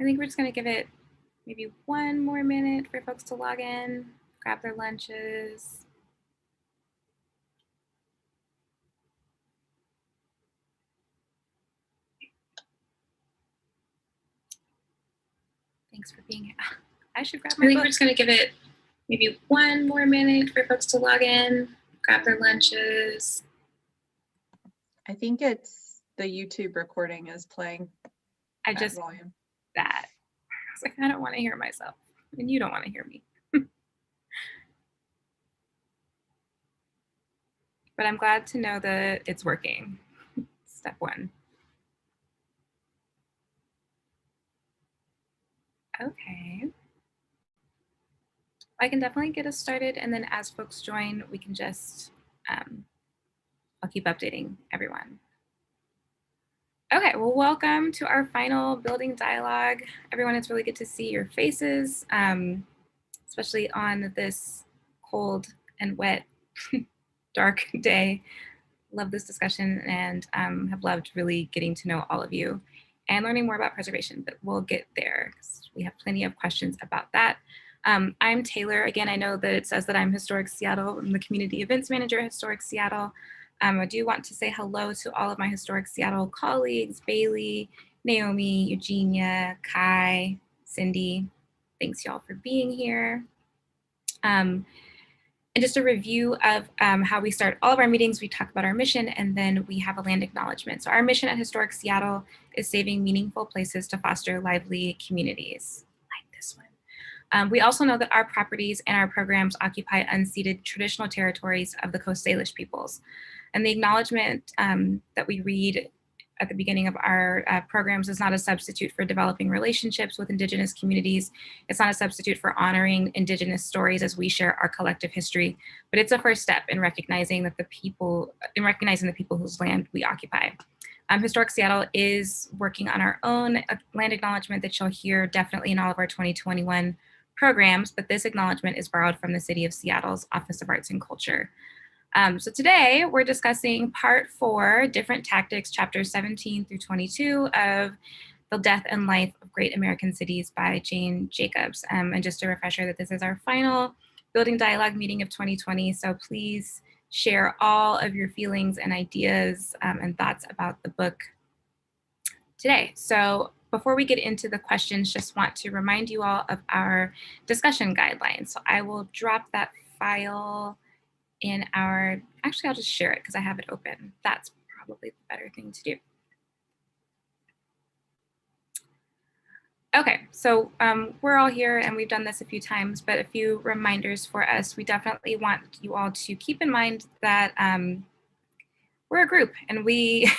I think we're just going to give it maybe one more minute for folks to log in, grab their lunches. Thanks for being here. I should grab my book. I think we're just going to give it maybe one more minute for folks to log in, grab their lunches. I think it's the YouTube recording is playing. I just volume that. I was like, I don't want to hear myself, and you don't want to hear me. But I'm glad to know that it's working. Step one. Okay. I can definitely get us started, and then as folks join, we can just, I'll keep updating everyone. Okay, well, welcome to our final building dialogue. Everyone, it's really good to see your faces, especially on this cold and wet, dark day. Love this discussion and have loved really getting to know all of you and learning more about preservation, but we'll get there because we have plenty of questions about that. I'm Taylor. Again, I know that it says that I'm Historic Seattle. I'm the Community Events Manager at Historic Seattle. I do want to say hello to all of my Historic Seattle colleagues, Bailey, Naomi, Eugenia, Kai, Cindy. Thanks y'all for being here. And just a review of how we start all of our meetings. We talk about our mission, and then we have a land acknowledgement. So our mission at Historic Seattle is saving meaningful places to foster lively communities, like this one. We also know that our properties and our programs occupy unceded traditional territories of the Coast Salish peoples. And the acknowledgement that we read at the beginning of our programs is not a substitute for developing relationships with Indigenous communities. It's not a substitute for honoring Indigenous stories as we share our collective history, but it's a first step in recognizing that the people whose land we occupy. Historic Seattle is working on our own land acknowledgement that you'll hear definitely in all of our 2021 programs, but this acknowledgement is borrowed from the City of Seattle's Office of Arts and Culture. So today we're discussing part 4, Different Tactics, chapters 17 through 22 of The Death and Life of Great American Cities by Jane Jacobs. And just a refresher that this is our final building dialogue meeting of 2020. So please share all of your feelings and ideas and thoughts about the book today. So before we get into the questions, just want to remind you all of our discussion guidelines. So I will drop that file in our, actually I'll just share it because I have it open. That's probably the better thing to do. Okay, so we're all here and we've done this a few times, but a few reminders for us. We definitely want you all to keep in mind that we're a group and we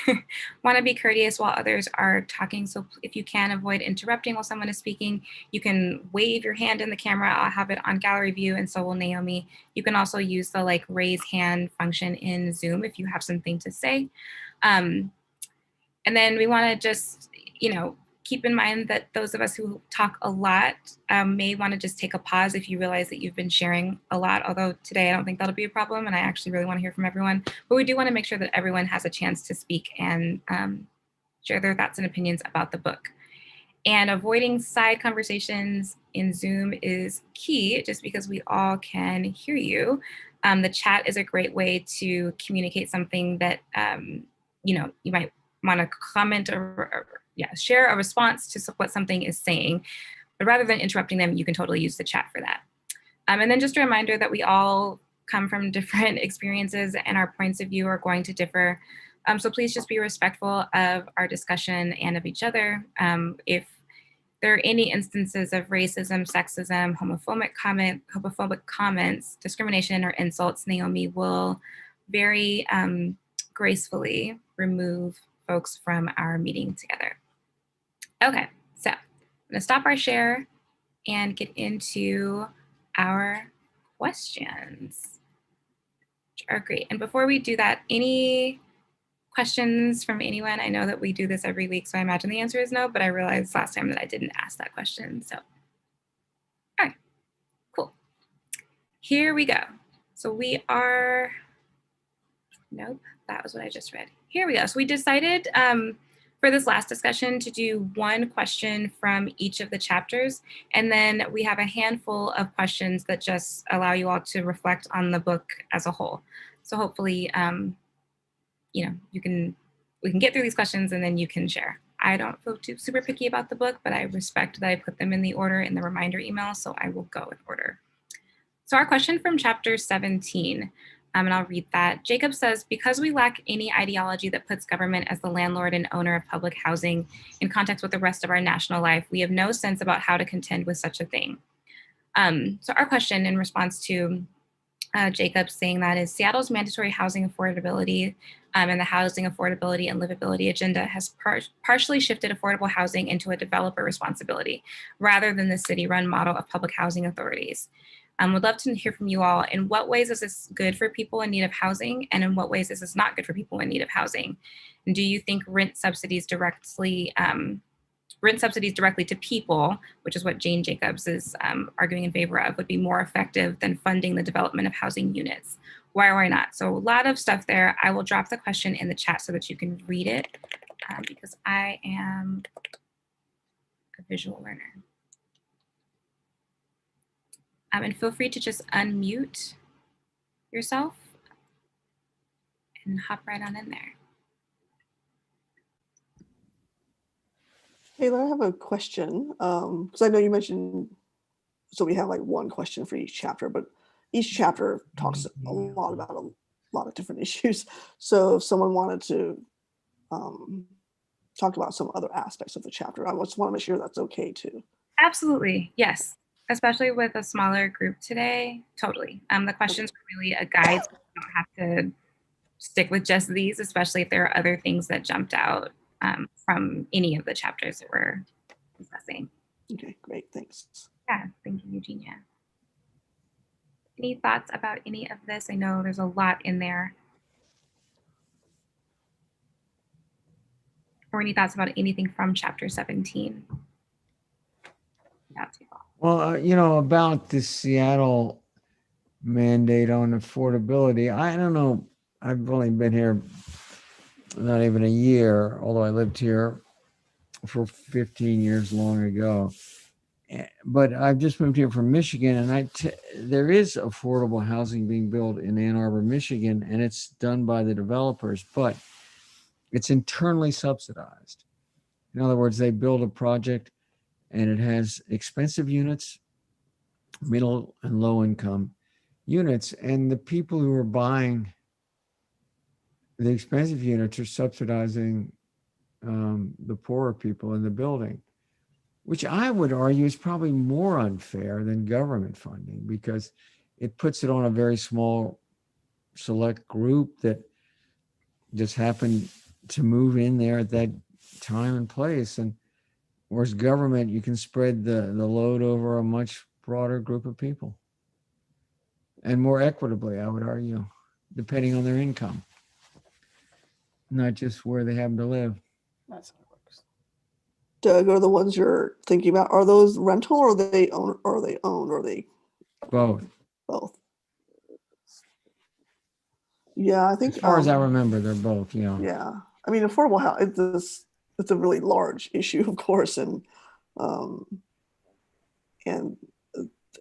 want to be courteous while others are talking. So if you can avoid interrupting while someone is speaking, you can wave your hand in the camera. I'll have it on gallery view and so will Naomi. You can also use the raise hand function in Zoom if you have something to say. And then we want to just, keep in mind that those of us who talk a lot may want to just take a pause if you realize that you've been sharing a lot, although today I don't think that'll be a problem and I actually really want to hear from everyone. But we do want to make sure that everyone has a chance to speak and share their thoughts and opinions about the book. And avoiding side conversations in Zoom is key just because we all can hear you. The chat is a great way to communicate something that, you might want to comment or share a response to what something is saying. But rather than interrupting them, you can totally use the chat for that. And then just a reminder that we all come from different experiences and our points of view are going to differ. So please just be respectful of our discussion and of each other. If there are any instances of racism, sexism, homophobic comments, discrimination, or insults, Naomi will very gracefully remove folks from our meeting together. Okay, so I'm gonna stop our share and get into our questions, which are great. And before we do that, any questions from anyone? I know that we do this every week, so I imagine the answer is no, but I realized last time that I didn't ask that question, so. All right, cool. Here we go. So we are, nope, that was what I just read. Here we go. So we decided for this last discussion to do one question from each of the chapters, and then we have a handful of questions that just allow you all to reflect on the book as a whole. So hopefully, you know, we can get through these questions and then you can share. I don't feel too super picky about the book, but I respect that I put them in the order in the reminder email, so I will go in order. So our question from chapter 17, and I'll read that. Jacob says, because we lack any ideology that puts government as the landlord and owner of public housing in context with the rest of our national life, we have no sense about how to contend with such a thing. So our question in response to Jacob saying that is Seattle's mandatory housing affordability and the housing affordability and livability agenda has partially shifted affordable housing into a developer responsibility rather than the city-run model of public housing authorities. Would love to hear from you all. In what ways is this good for people in need of housing, and in what ways is this not good for people in need of housing? And do you think rent subsidies directly to people, which is what Jane Jacobs is arguing in favor of, would be more effective than funding the development of housing units? Why or why not? So a lot of stuff there. I will drop the question in the chat so that you can read it because I am a visual learner. And feel free to just unmute yourself and hop right on in there. Taylor, I have a question because I know you mentioned, so we have like one question for each chapter, but each chapter talks a lot about a lot of different issues. So if someone wanted to talk about some other aspects of the chapter, I just want to make sure that's okay too. Absolutely, yes. Especially with a smaller group today, totally. The questions are really a guide, so you don't have to stick with just these, especially if there are other things that jumped out from any of the chapters that we're discussing. Okay, great, thanks. Yeah, thank you, Eugenia. Any thoughts about any of this? I know there's a lot in there. Or any thoughts about anything from chapter 17? Not too long. Well, you know, about the Seattle mandate on affordability, I don't know. I've only been here not even a year, although I lived here for 15 years long ago. But I've just moved here from Michigan, and there is affordable housing being built in Ann Arbor, Michigan, and it's done by the developers, but it's internally subsidized. In other words, they build a project and it has expensive units, middle and low income units, and the people who are buying the expensive units are subsidizing the poorer people in the building, which I would argue is probably more unfair than government funding because it puts it on a very small select group that just happened to move in there at that time and place. And whereas government, you can spread the load over a much broader group of people and more equitably, I would argue, depending on their income, not just where they happen to live. That's how it works. Doug, are the ones you're thinking about, are those rental or are they owned or are they Both? both? Yeah, I think As far as I remember, they're both, you know. Yeah, I mean, affordable housing, it's a really large issue, of course, and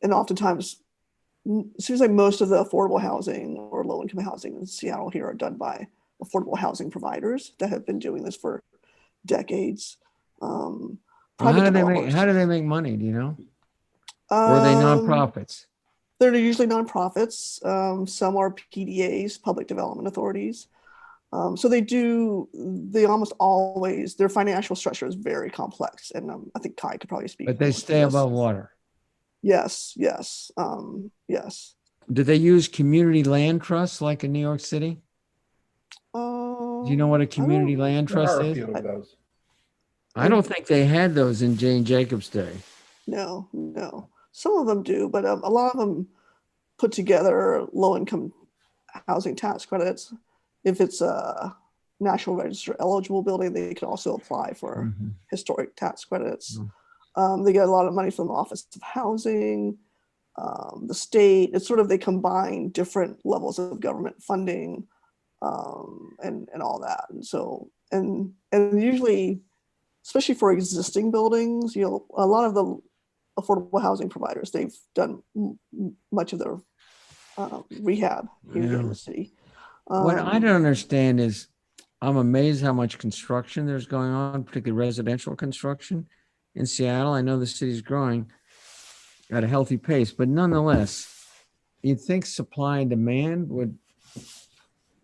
oftentimes it seems like most of the affordable housing or low income housing in Seattle here are done by affordable housing providers that have been doing this for decades. Well, how do they make money? Do you know? Or are they nonprofits? They're usually nonprofits. Some are PDAs, public development authorities. So they almost always, their financial structure is very complex. And I think Kai could probably speak. But they stay above water. Yes. Yes. Do they use community land trusts like in New York City? Do you know what a community land trust is? I don't think they had those in Jane Jacobs' day. No. Some of them do, but a lot of them put together low-income housing tax credits. If it's a National Register eligible building, they can also apply for historic tax credits. They get a lot of money from the Office of Housing, the state. It's sort of, they combine different levels of government funding and all that. And so and usually, especially for existing buildings, you know, a lot of the affordable housing providers, they've done much of their rehab here in Yeah. the city. What I don't understand is I'm amazed how much construction there's going on, particularly residential construction in Seattle. I know the city's growing at a healthy pace, but nonetheless, you'd think supply and demand would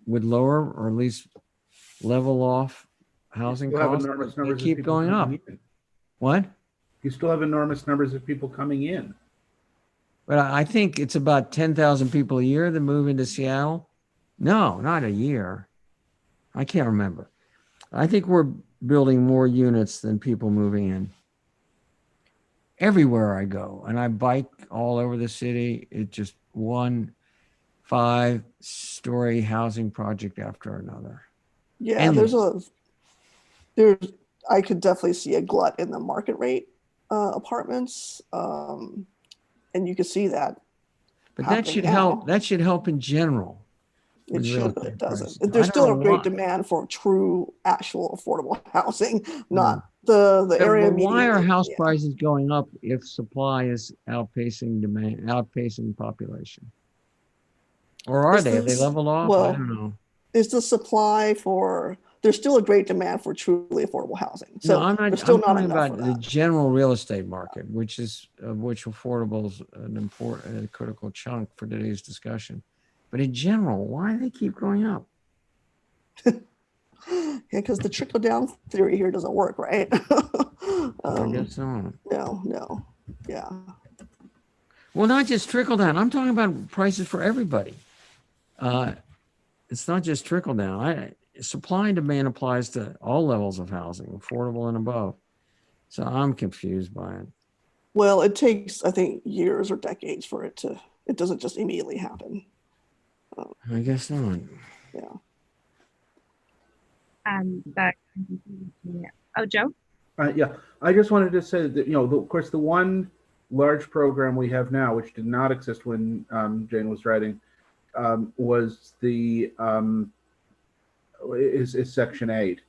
lower or at least level off housing You have costs. enormous They numbers of keep people going up. coming in. What? You still have enormous numbers of people coming in. But I think it's about 10,000 people a year that move into Seattle. No, not a year. I can't remember. I think we're building more units than people moving in. Everywhere I go, and I bike all over the city, it's just one 5-story housing project after another. Yeah, Endless. I could definitely see a glut in the market rate apartments, and you could see that. But that happening should now. help. That should help in general. It with real should, but estate it prices. doesn't. I There's don't still know a great why. demand for true, actual affordable housing, not the But area why are immediately. house Yeah. prices going up if supply is outpacing demand, outpacing population? Or are Is they? Have they this- leveled off? well, I don't know. Is the supply for? There's still a great demand for truly affordable housing. So No, I'm not. there's still I'm not talking enough about for the that. general real estate market, which affordable is an important, critical chunk for today's discussion. But in general, why do they keep going up? Yeah, because the trickle down theory here doesn't work, right? I guess so. No. Yeah. Well, not just trickle down. I'm talking about prices for everybody. It's not just trickle down. Supply and demand applies to all levels of housing, affordable and above. So I'm confused by it. Well, it takes, I think, years or decades for it doesn't just immediately happen. I guess not. Yeah. Oh, Joe? Yeah, I just wanted to say that, of course, the one large program we have now, which did not exist when Jane was writing, was is Section 8,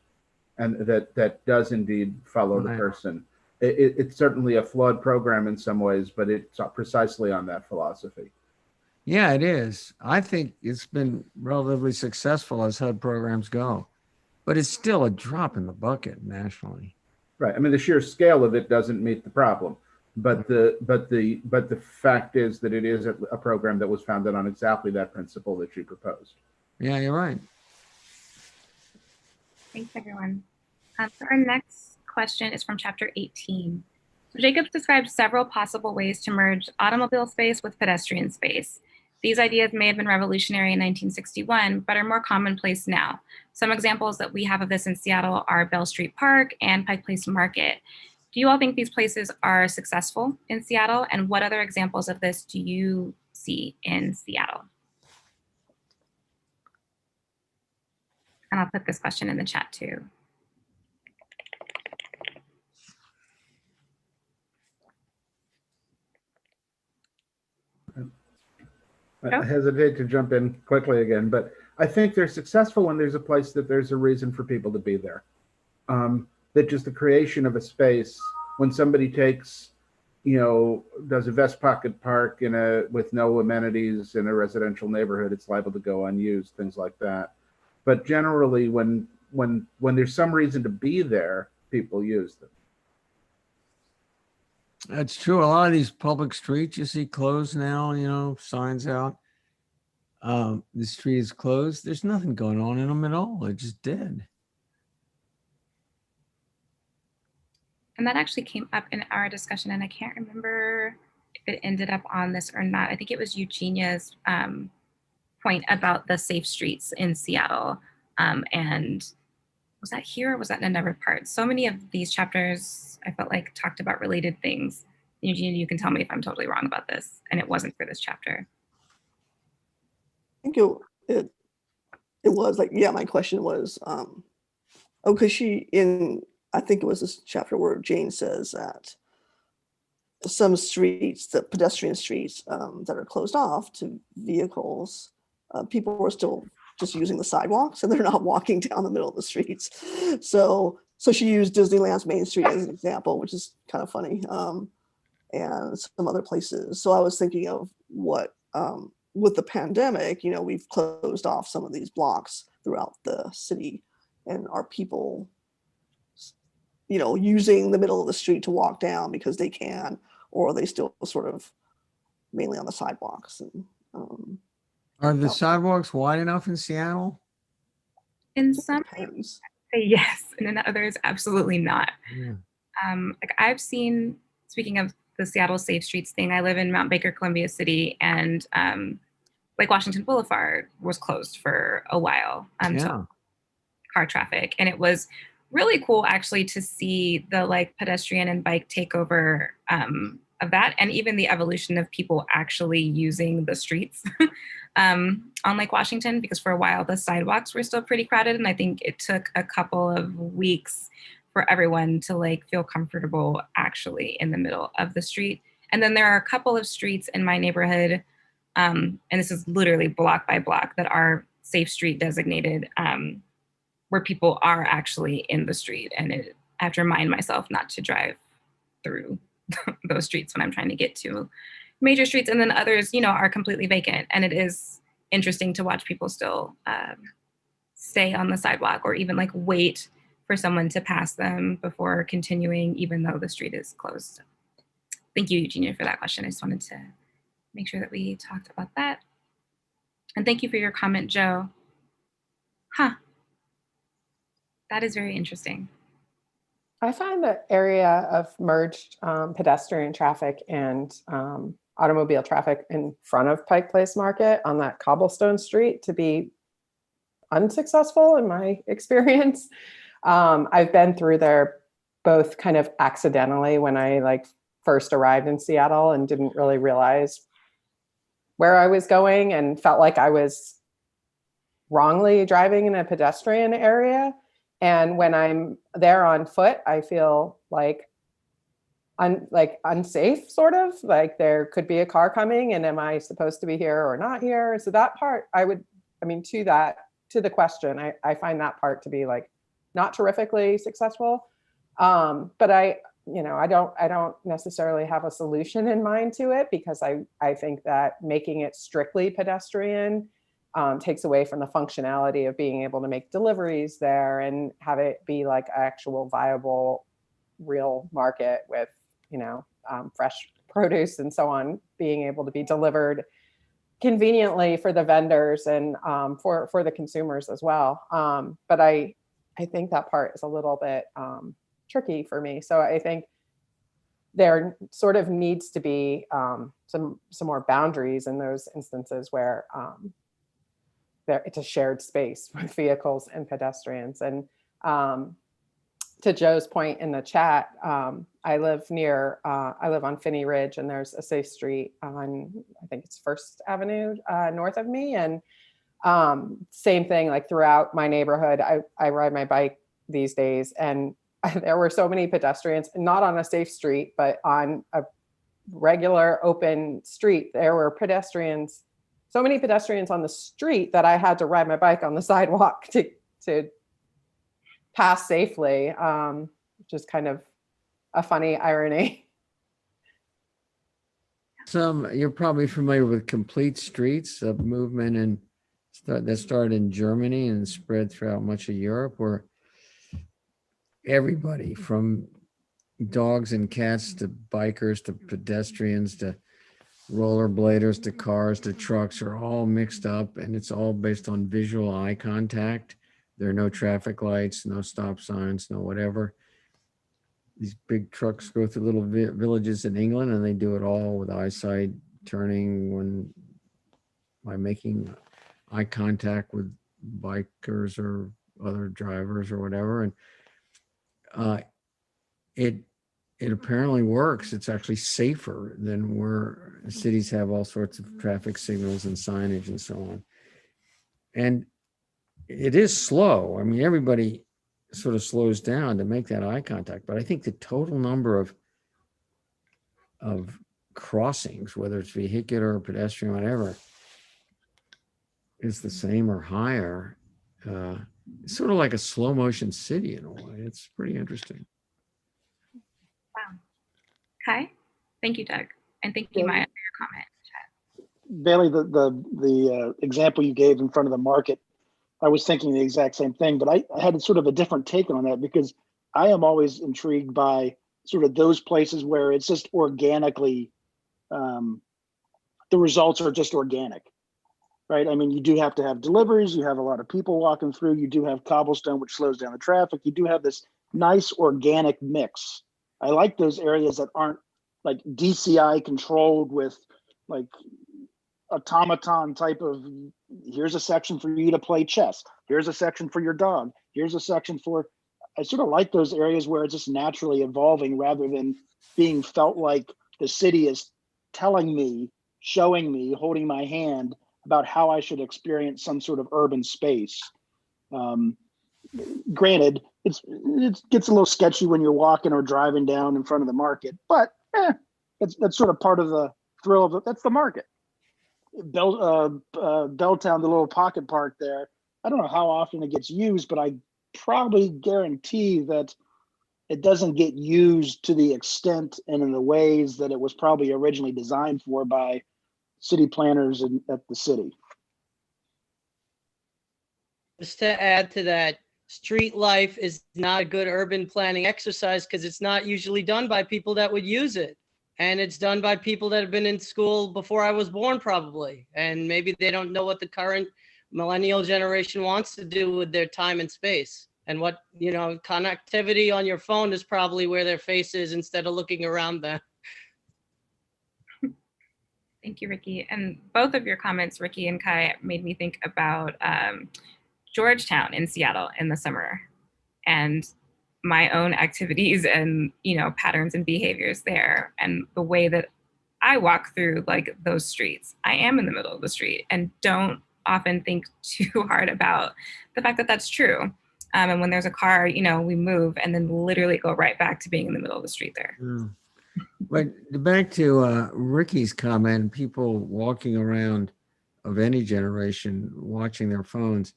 and that does indeed follow the Right. person. It's certainly a flawed program in some ways, but it's precisely on that philosophy. Yeah, it is. I think it's been relatively successful as HUD programs go, but it's still a drop in the bucket nationally. Right. I mean, the sheer scale of it doesn't meet the problem, but the fact is that it is a program that was founded on exactly that principle that you proposed. Yeah, you're right. Thanks, everyone. So our next question is from chapter 18. So Jacobs described several possible ways to merge automobile space with pedestrian space. These ideas may have been revolutionary in 1961, but are more commonplace now. Some examples that we have of this in Seattle are Bell Street Park and Pike Place Market. Do you all think these places are successful in Seattle? And what other examples of this do you see in Seattle? And I'll put this question in the chat too. I hesitate to jump in quickly again, but I think they're successful when there's a place that there's a reason for people to be there. That just the creation of a space, when somebody takes, does a Vest Pocket Park with no amenities in a residential neighborhood, it's liable to go unused, things like that. But generally, when there's some reason to be there, people use them. That's true. A lot of these public streets you see closed now, signs out. The street is closed. There's nothing going on in them at all. They're just dead. And that actually came up in our discussion, and I can't remember if it ended up on this or not. I think it was Eugenia's point about the safe streets in Seattle. And was that here or was that in another part? So many of these chapters, I felt like talked about related things. Eugenia, you can tell me if I'm totally wrong about this, and it wasn't for this chapter. I think it was like, yeah, my question was, because I think it was this chapter where Jane says that some streets, the pedestrian streets that are closed off to vehicles, people were still just using the sidewalks and they're not walking down the middle of the streets. So she used Disneyland's Main Street as an example, which is kind of funny, and some other places. So I was thinking of what, with the pandemic, you know, we've closed off some of these blocks throughout the city, and are people, you know, using the middle of the street to walk down because they can, or are they still sort of mainly on the sidewalks? And Are the sidewalks wide enough in Seattle? In it some depends. say yes, and in others, absolutely not. Yeah. Like I've seen, speaking of the Seattle Safe Streets thing, I live in Mount Baker, Columbia City, and like Washington Boulevard was closed for a while to car traffic. And it was really cool actually to see the like pedestrian and bike takeover of that, and even the evolution of people actually using the streets on Lake Washington, because for a while the sidewalks were still pretty crowded. And I think it took a couple of weeks for everyone to like feel comfortable actually in the middle of the street. And then there are a couple of streets in my neighborhood, and this is literally block by block, that are safe street designated, where people are actually in the street. And I have to remind myself not to drive through those streets when I'm trying to get to major streets. And then others, you know, are completely vacant. And it is interesting to watch people still stay on the sidewalk, or even like wait for someone to pass them before continuing, even though the street is closed. Thank you, Eugenia, for that question. I just wanted to make sure that we talked about that. And thank you for your comment, Joe. That is very interesting. I find the area of merged pedestrian traffic and automobile traffic in front of Pike Place Market on that cobblestone street to be unsuccessful in my experience. I've been through there both kind of accidentally when I like first arrived in Seattle and didn't really realize where I was going and felt like I was wrongly driving in a pedestrian area. And when I'm there on foot, I feel like unsafe, sort of like there could be a car coming and am I supposed to be here or not here? So that part to the question, I find that part to be like not terrifically successful. But I don't necessarily have a solution in mind to it, because I think that making it strictly pedestrian takes away from the functionality of being able to make deliveries there and have it be like actual viable real market with, you know, fresh produce and so on being able to be delivered conveniently for the vendors and for the consumers as well. But I think that part is a little bit tricky for me. So I think there sort of needs to be some more boundaries in those instances where it's a shared space with vehicles and pedestrians. And to Joe's point in the chat, I live on Finney Ridge, and there's a safe street on, I think it's First Avenue north of me. And same thing, like throughout my neighborhood, I ride my bike these days, and there were so many pedestrians, not on a safe street, but on a regular open street. There were pedestrians, so many pedestrians on the street that I had to ride my bike on the sidewalk to pass safely, which is kind of a funny irony. You're probably familiar with Complete Streets, a movement that started in Germany and spread throughout much of Europe, where everybody from dogs and cats to bikers to pedestrians to rollerbladers to cars to trucks are all mixed up, and it's all based on visual eye contact. There are no traffic lights, no stop signs, no whatever. These big trucks go through little villages in England, and they do it all with eyesight turning by making eye contact with bikers or other drivers or whatever. And it apparently works. It's actually safer than where cities have all sorts of traffic signals and signage and so on. And it is slow. I mean, everybody sort of slows down to make that eye contact, but I think the total number of crossings, whether it's vehicular or pedestrian, whatever, is the same or higher. It's sort of like a slow motion city in a way. It's pretty interesting. Wow. Hi. Thank you, Doug. And thank you, Maya, for your comment. Bailey, the example you gave in front of the market, I was thinking the exact same thing, but I had sort of a different take on that because I am always intrigued by sort of those places where it's just organically, the results are just organic, right? I mean, you do have to have deliveries, you have a lot of people walking through, you do have cobblestone, which slows down the traffic, you do have this nice organic mix. I like those areas that aren't like DCI controlled with like automaton type of, here's a section for you to play chess, here's a section for your dog, here's a section for, I sort of like those areas where it's just naturally evolving rather than being felt like the city is telling me, showing me, holding my hand about how I should experience some sort of urban space. Granted, it gets a little sketchy when you're walking or driving down in front of the market, but that's sort of part of the thrill of it. That's the market. Belltown, the little pocket park there, I don't know how often it gets used, but I probably guarantee that it doesn't get used to the extent and in the ways that it was probably originally designed for by city planners at the city. Just to add to that, street life is not a good urban planning exercise because it's not usually done by people that would use it. And it's done by people that have been in school before I was born, probably. And maybe they don't know what the current millennial generation wants to do with their time and space. And what, connectivity on your phone is probably where their face is instead of looking around them. Thank you, Ricky. And both of your comments, Ricky and Kai, made me think about Georgetown in Seattle in the summer and my own activities and, patterns and behaviors there and the way that I walk through like those streets. I am in the middle of the street and don't often think too hard about the fact that that's true. And when there's a car, we move and then literally go right back to being in the middle of the street there. Yeah. But back to Ricky's comment, people walking around of any generation watching their phones,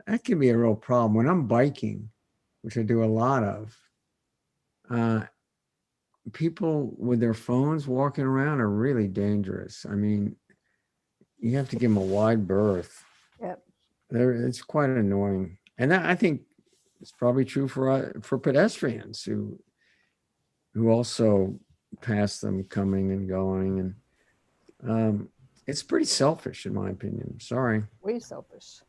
that can be a real problem. When I'm biking, which I do a lot of, people with their phones walking around are really dangerous. I mean, you have to give them a wide berth. Yep. It's quite annoying. And that, I think, is probably true for pedestrians who also pass them coming and going. And it's pretty selfish, in my opinion. Sorry. Way selfish.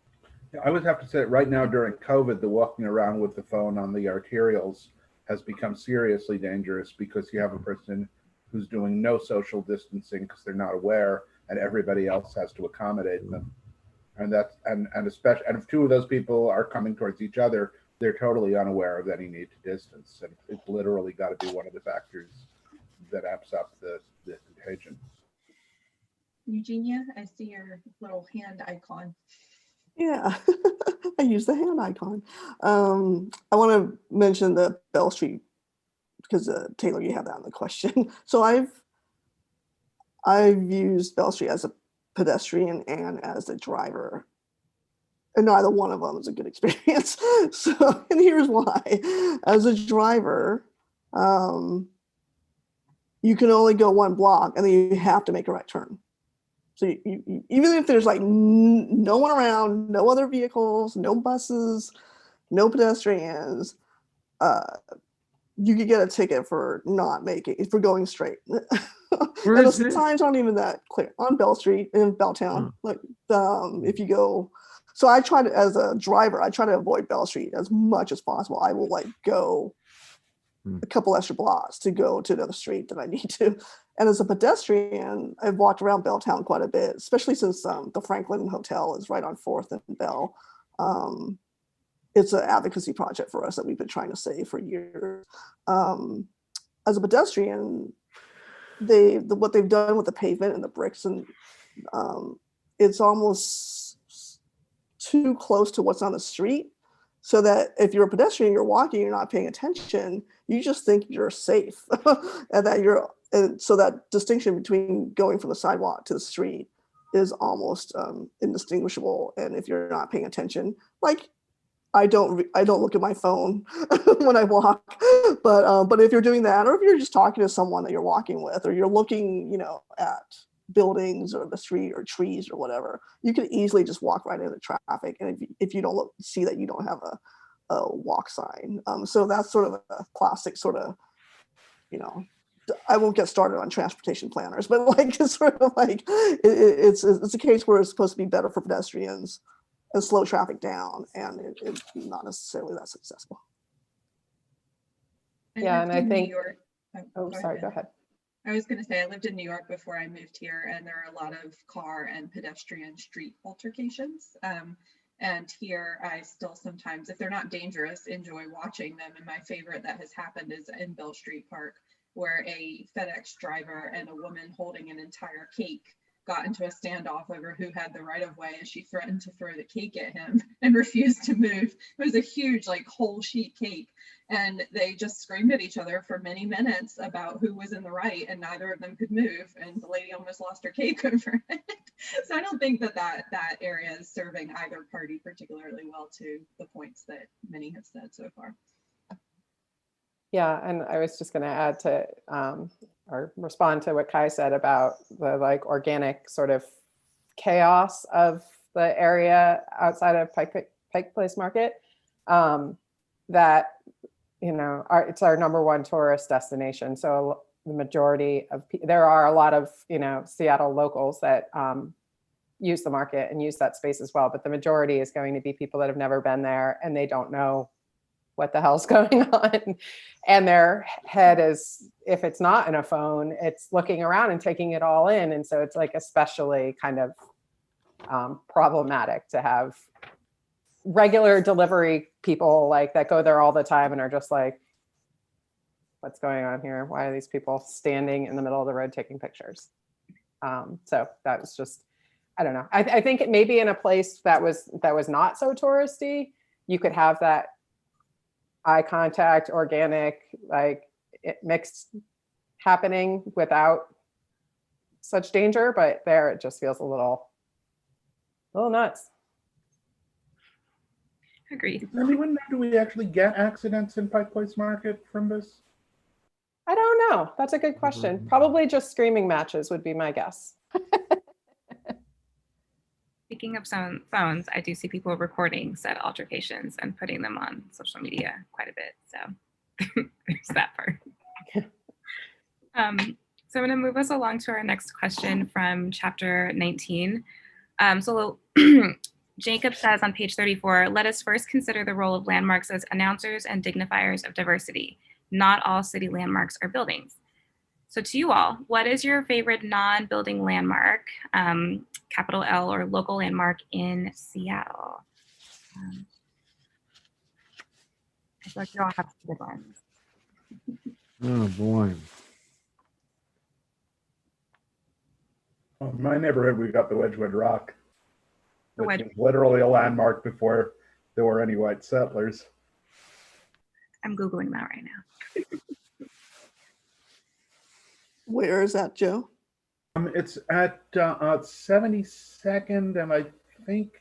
I would have to say right now during COVID, the walking around with the phone on the arterials has become seriously dangerous because you have a person who's doing no social distancing because they're not aware and everybody else has to accommodate them. And that's, and especially, and if two of those people are coming towards each other, they're totally unaware of any need to distance. And it's literally got to be one of the factors that amps up the contagion. Eugenia, I see your little hand icon. Yeah, I use the hand icon. I want to mention the Bell Street because Taylor, you have that on the question. So I've used Bell Street as a pedestrian and as a driver, and neither one of them is a good experience. So, and here's why: as a driver, you can only go one block, and then you have to make a right turn. So you, even if there's like no one around, no other vehicles, no buses, no pedestrians, you could get a ticket for for going straight. And the signs aren't even that clear on Bell Street in Belltown. Like if you go, so I try to, as a driver, I try to avoid Bell Street as much as possible. I will like go a couple extra blocks to go to another street that I need to. And as a pedestrian, I've walked around Belltown quite a bit, especially since the Franklin Hotel is right on 4th and Bell. It's an advocacy project for us that we've been trying to save for years. As a pedestrian, what they've done with the pavement and the bricks, and it's almost too close to what's on the street. So that if you're a pedestrian, you're walking, you're not paying attention, you just think you're safe. And that and so that distinction between going from the sidewalk to the street is almost indistinguishable. And if you're not paying attention, like I don't look at my phone when I walk, but if you're doing that, or if you're just talking to someone that you're walking with, or you're looking, you know, at buildings or the street or trees or whatever, you can easily just walk right into traffic. And if you don't see that you don't have a walk sign, so that's sort of a classic sort of, you know, I won't get started on transportation planners, but like it's sort of like it's a case where it's supposed to be better for pedestrians and slow traffic down, and it's not necessarily that successful. Yeah, and I lived in New think- York. Oh, sorry, go ahead. I was going to say I lived in New York before I moved here, and there are a lot of car and pedestrian street altercations. And here I still sometimes, if they're not dangerous, enjoy watching them. And my favorite that has happened is in Bell Street Park, where a FedEx driver and a woman holding an entire cake got into a standoff over who had the right of way, and she threatened to throw the cake at him and refused to move. It was a huge, like, whole sheet cake. And they just screamed at each other for many minutes about who was in the right, and neither of them could move. And the lady almost lost her cake over it. So I don't think that area is serving either party particularly well, to the points that many have said so far. Yeah, and I was just going to add to or respond to what Kai said about the like organic sort of chaos of the area outside of Pike Place Market. That, you know, it's our #1 tourist destination. So the majority of there are a lot of, you know, Seattle locals that use the market and use that space as well. But the majority is going to be people that have never been there, and they don't know what the hell's going on. And their head is, if it's not in a phone, it's looking around and taking it all in. And so it's like especially kind of problematic to have regular delivery people like that go there all the time and are just like, what's going on here? Why are these people standing in the middle of the road taking pictures? So that was just, I don't know. I think it maybe in a place that was not so touristy, you could have that eye contact, organic, like it mixed happening without such danger, but there it just feels a little nuts. Agreed. Does anyone know, do we actually get accidents in Pike Place Market from this? I don't know. That's a good question. Probably just screaming matches would be my guess. Speaking of phones, I do see people recording said altercations and putting them on social media quite a bit. So there's that part. So I'm going to move us along to our next question from chapter 19. So Jacob says on page 34, let us first consider the role of landmarks as announcers and dignifiers of diversity. Not all city landmarks are buildings. So to you all, what is your favorite non-building landmark, capital L, or local landmark in Seattle? I feel like you all have some good ones. Oh, boy. Well, in my neighborhood, we got the Wedgwood Rock, The which is literally a landmark before there were any white settlers. I'm Googling that right now. Where is that, Joe? It's at 72nd, and I think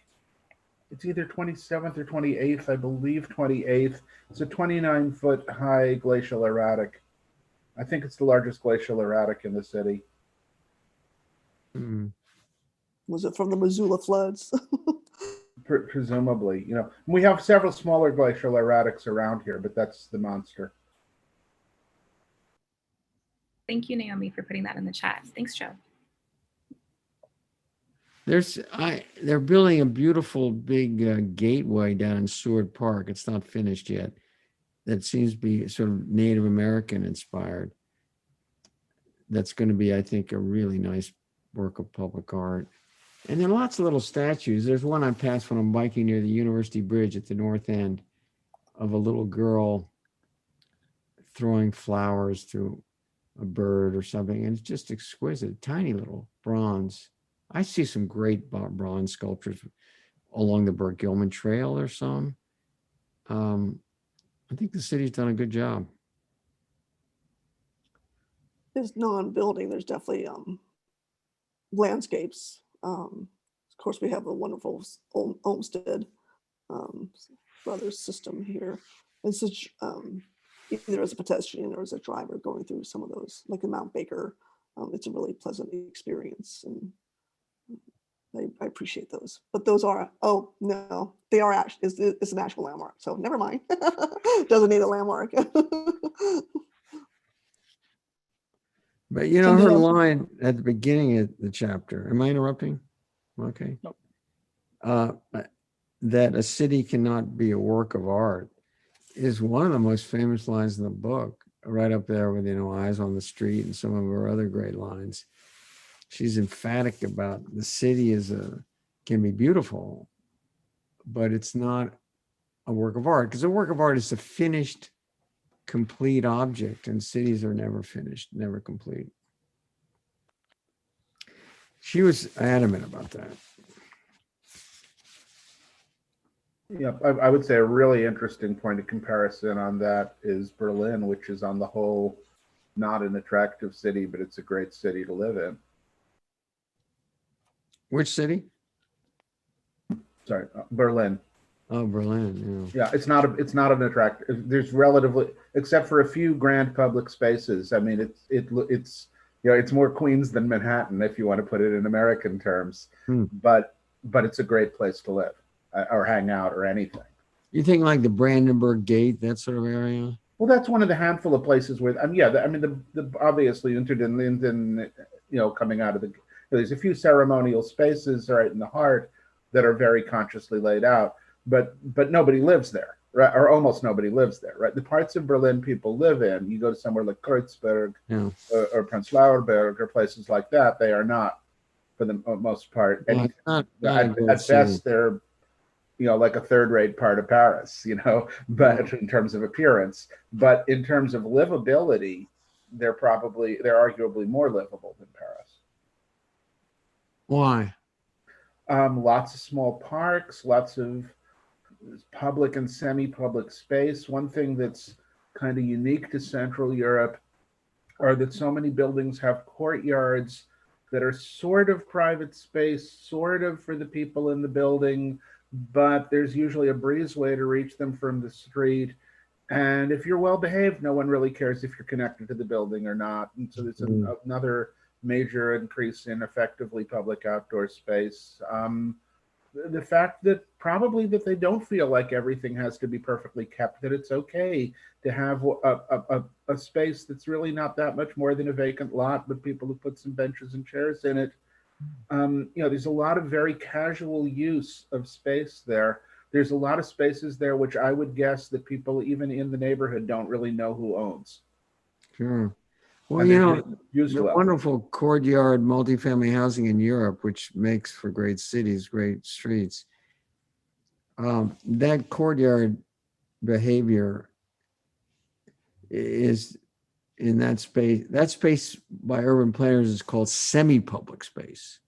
it's either 27th or 28th. I believe 28th. It's a 29-foot high glacial erratic. I think it's the largest glacial erratic in the city. Was it from the Missoula floods? Presumably, you know, we have several smaller glacial erratics around here, but that's the monster. Thank you, Naomi, for putting that in the chat. Thanks, Joe. They're building a beautiful big gateway down in Seward Park. It's not finished yet. That seems to be sort of Native American inspired. That's going to be, I think, a really nice work of public art. And there are lots of little statues. There's one I passed when I'm biking near the University Bridge at the north end of a little girl throwing flowers to a bird or something. And it's just exquisite, tiny little bronze. I see some great bronze sculptures along the Burt Gilman Trail or some. I think the city's done a good job. There's non-building. There's definitely landscapes Of course, we have a wonderful Olmsted Brothers system here. It's such either as a pedestrian or as a driver going through some of those, like in Mount Baker. It's a really pleasant experience, and I appreciate those. But those are, oh no, they are actually, it's a national landmark, so never mind. Doesn't need a landmark. But you know, her line at the beginning of the chapter, am I interrupting? Okay. Nope. That a city cannot be a work of art is one of the most famous lines in the book, right up there with, you know, Eyes on the Street and some of her other great lines. She's emphatic about the city can be beautiful, but it's not a work of art, because a work of art is a finished, complete object, and cities are never finished, never complete. She was adamant about that. Yeah, I would say a really interesting point of comparison on that is Berlin, which is on the whole not an attractive city, but it's a great city to live in. Which city? Sorry, Berlin. Oh, Berlin. Yeah, it's not an attractive. There's relatively, except for a few grand public spaces. I mean, it's you know, it's more Queens than Manhattan, if you want to put it in American terms. But it's a great place to live or hang out or anything. You think like the Brandenburg Gate, that sort of area? Well, that's one of the handful of places where, the obviously Unter-den-Linden, you know, coming out of there's a few ceremonial spaces right in the heart that are very consciously laid out, but nobody lives there, right? Or almost nobody lives there, right? The parts of Berlin people live in, you go to somewhere like Kreuzberg or Prenzlauer Berg or places like that, they are not, for the most part. At best, they're, you know, like a third-rate part of Paris, you know, but in terms of appearance, but in terms of livability, they're arguably more livable than Paris. Why? Lots of small parks, lots of public and semi-public space. One thing that's kind of unique to Central Europe are that so many buildings have courtyards that are sort of private space, sort of for the people in the building, but there's usually a breezeway to reach them from the street. And if you're well behaved, no one really cares if you're connected to the building or not. And so there's another major increase in effectively public outdoor space. The fact that probably that they don't feel like everything has to be perfectly kept, that it's okay to have a space that's really not that much more than a vacant lot, but people who put some benches and chairs in it. You know, there's a lot of very casual use of space there. There's a lot of spaces there which I would guess that people even in the neighborhood don't really know who owns. Sure. Well, you know, the wonderful courtyard multifamily housing in Europe, which makes for great cities, great streets, that courtyard behavior is in that space. That space by urban planners is called semi-public space.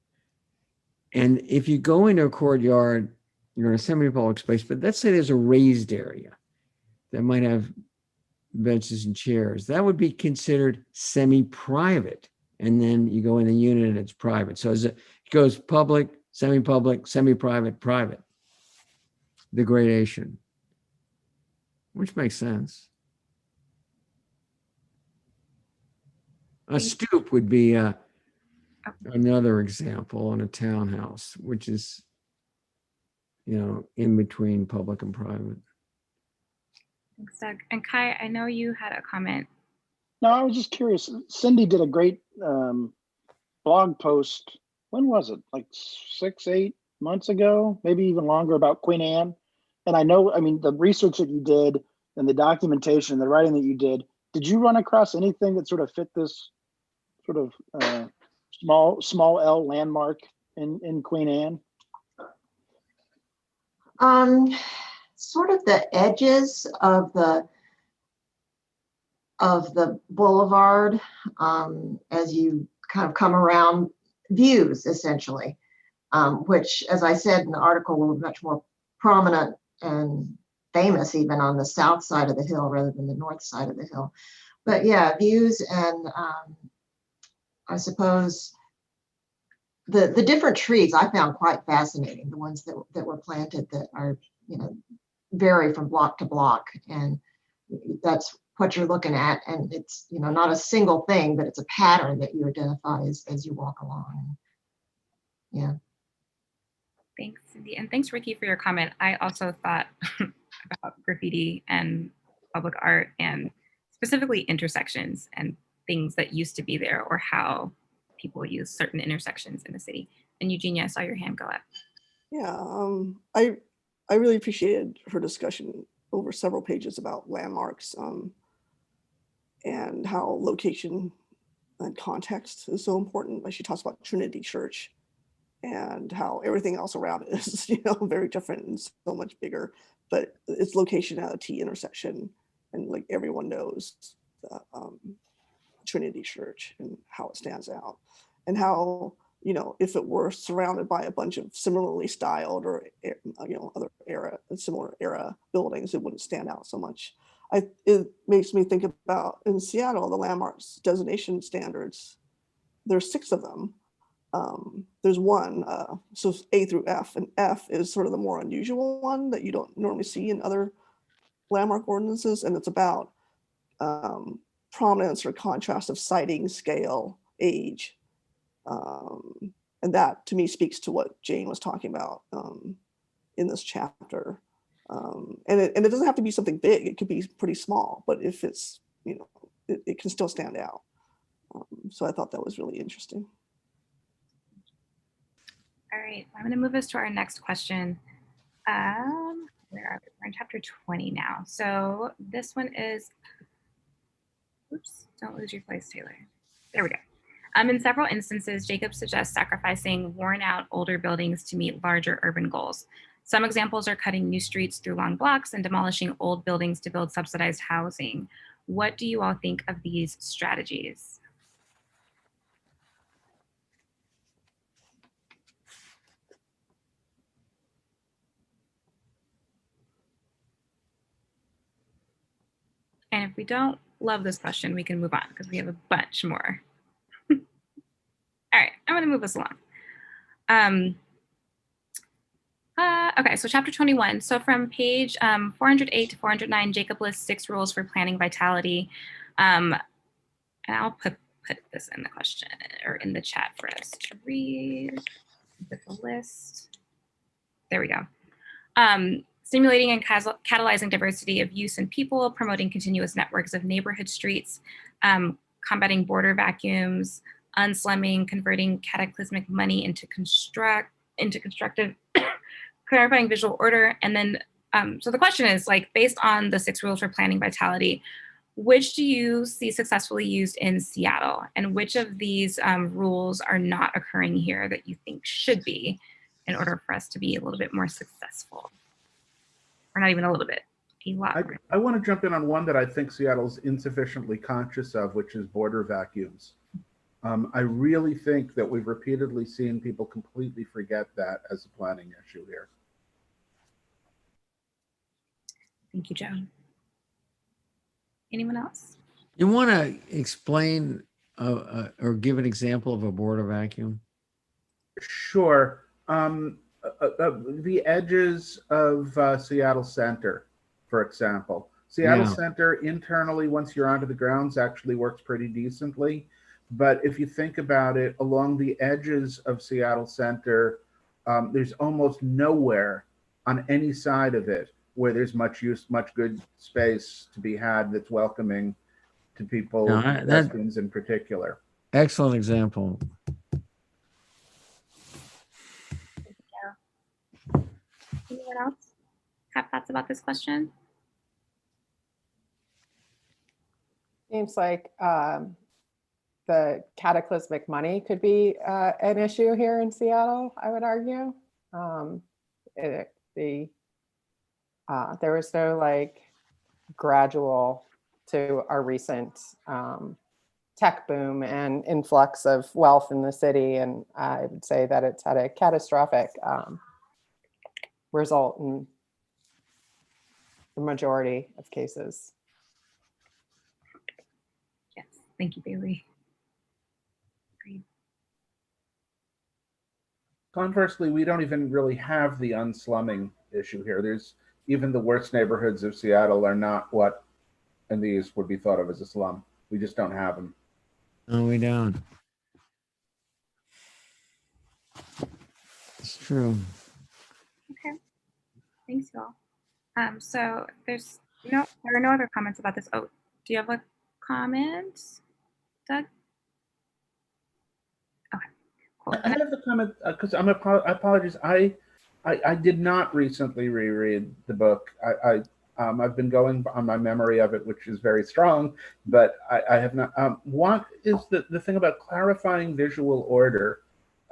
And if you go into a courtyard, you're in a semi-public space, but let's say there's a raised area that might have benches and chairs, that would be considered semi-private. And then you go in the unit and it's private. So as it goes public, semi-private, private, the gradation, which makes sense. A stoop would be another example on a townhouse, which is, you know, in between public and private. Thanks, Doug. And Kai, I know you had a comment. No, I was just curious. Cindy did a great blog post. When was it? Like 6-8 months ago, maybe even longer, about Queen Anne. And I know, I mean, the research that you did and the documentation, the writing that you did you run across anything that sort of fit this sort of small L landmark in Queen Anne? Sort of the edges of the boulevard as you kind of come around, views essentially, which, as I said in the article, were much more prominent and famous even on the south side of the hill rather than the north side of the hill. But yeah, views, and I suppose the different trees I found quite fascinating. The ones that were planted that are, vary from block to block, and that's what you're looking at. And it's, not a single thing, but it's a pattern that you identify as you walk along. Yeah. Thanks, Cindy. And thanks, Ricky, for your comment. I also thought about graffiti and public art, and specifically intersections and things that used to be there, or how people use certain intersections in the city. And Eugenia, I saw your hand go up. Yeah, I really appreciated her discussion over several pages about landmarks, and how location and context is so important. Like she talks about Trinity Church and how everything else around it is, very different and so much bigger, but its location at a T intersection, and like everyone knows the Trinity Church and how it stands out, and how, if it were surrounded by a bunch of similarly styled or, other similar era buildings, it wouldn't stand out so much. It makes me think about, in Seattle, the landmarks designation standards. There's 6 of them. There's one, so A through F, and F is sort of the more unusual one that you don't normally see in other landmark ordinances, and it's about prominence or contrast of siting, scale, age. And that to me speaks to what Jane was talking about in this chapter. And it doesn't have to be something big, it could be pretty small, but if it's, it can still stand out. So I thought that was really interesting. All right, I'm going to move us to our next question. Where are we? We're in chapter 20 now. So this one is, oops, don't lose your place, Taylor. There we go. In several instances, Jacob suggests sacrificing worn out older buildings to meet larger urban goals. Some examples are cutting new streets through long blocks and demolishing old buildings to build subsidized housing. What do you all think of these strategies? And if we don't love this question, we can move on because we have a bunch more. All right, I'm going to move us along. Okay, so chapter 21. So from page 408 to 409, Jacob lists 6 rules for planning vitality. And I'll put this in the question or in the chat for us to read. Put the list. There we go. Stimulating and catalyzing diversity of use and people, promoting continuous networks of neighborhood streets, combating border vacuums, unslumming, converting cataclysmic money into constructive, clarifying visual order. And then, so the question is, like, based on the 6 rules for planning vitality, which do you see successfully used in Seattle? And which of these rules are not occurring here that you think should be in order for us to be a little bit more successful? Or not even a little bit, a lot. I want to jump in on one that I think Seattle's insufficiently conscious of, which is border vacuums. I really think that we've repeatedly seen people completely forget that as a planning issue here. Thank you, Joan. Anyone else? You want to explain or give an example of a border vacuum? Sure. The edges of Seattle Center, for example. Seattle Center internally, once you're onto the grounds, actually works pretty decently. But if you think about it, along the edges of Seattle Center, there's almost nowhere on any side of it where there's much good space to be had that's welcoming to people, pedestrians in particular. Excellent example. Anyone else have thoughts about this question? Seems like the cataclysmic money could be an issue here in Seattle, I would argue. There was no like gradual to our recent tech boom and influx of wealth in the city. And I would say that it's had a catastrophic result in the majority of cases. Yes, thank you, Bailey. Agreed. Conversely, we don't even really have the unslumming issue here. There's even the worst neighborhoods of Seattle are not what in these would be thought of as a slum. We just don't have them. No, we don't. It's true. Okay, thanks y'all. So there are no other comments about this. Oh, do you have a comment, Doug? Okay, cool. I have a comment because I apologize. I did not recently reread the book. I've been going on my memory of it, which is very strong, but I have not. What is the thing about clarifying visual order?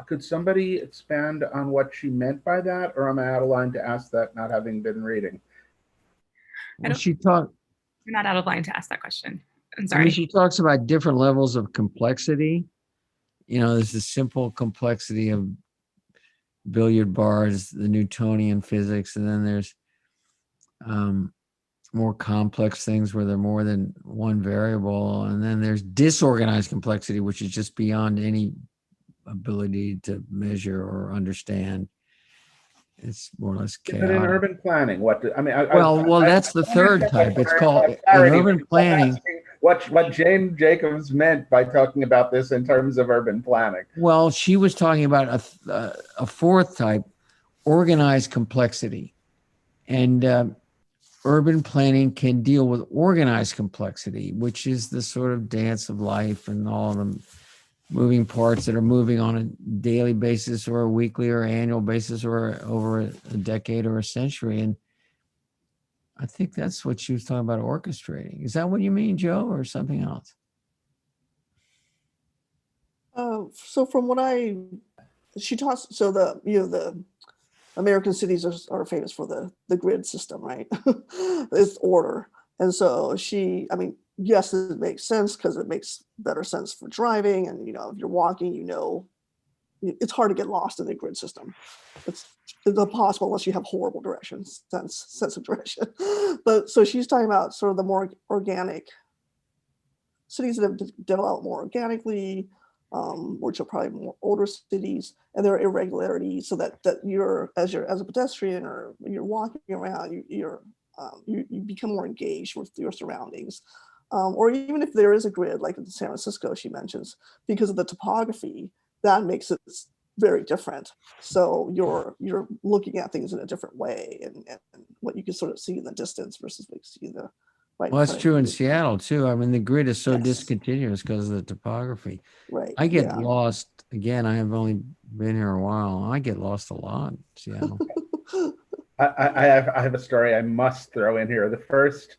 Could somebody expand on what she meant by that, or am I out of line to ask that, not having been reading? Well, she talked. You're not out of line to ask that question. I'm I sorry. mean, she talks about different levels of complexity. You know, there's the simple complexity of billiard bars, the Newtonian physics, and then there's more complex things where they're more than one variable, and then there's disorganized complexity, which is just beyond any ability to measure or understand. It's more or less chaotic. But in urban planning, well, that's the third type. It's called in urban planning. What Jane Jacobs meant by talking about this in terms of urban planning. Well, she was talking about a fourth type, organized complexity, and urban planning can deal with organized complexity, which is the sort of dance of life and all the moving parts that are moving on a daily basis or a weekly or annual basis or over a decade or a century. And I think that's what she was talking about, orchestrating. Is that what you mean, Joe, or something else? So from what she talks, so the American cities are famous for the grid system, right? It's order. And so yes, it makes sense because it makes better sense for driving. And, if you're walking, it's hard to get lost in the grid system. It's impossible unless you have horrible sense of direction. But so she's talking about sort of the more organic cities that have developed more organically, which are probably more older cities, and there are irregularities, so that you're as a pedestrian or you're walking around, you become more engaged with your surroundings. Or even if there is a grid, like in San Francisco, she mentions, because of the topography, that makes it very different. So you're looking at things in a different way, and what you can sort of see in the distance versus what you see in the right. Well, that's true in Seattle too. I mean, the grid is so Yes. discontinuous because of the topography. Right. I get lost again. I have only been here a while. I get lost a lot in Seattle. I have a story I must throw in here. The first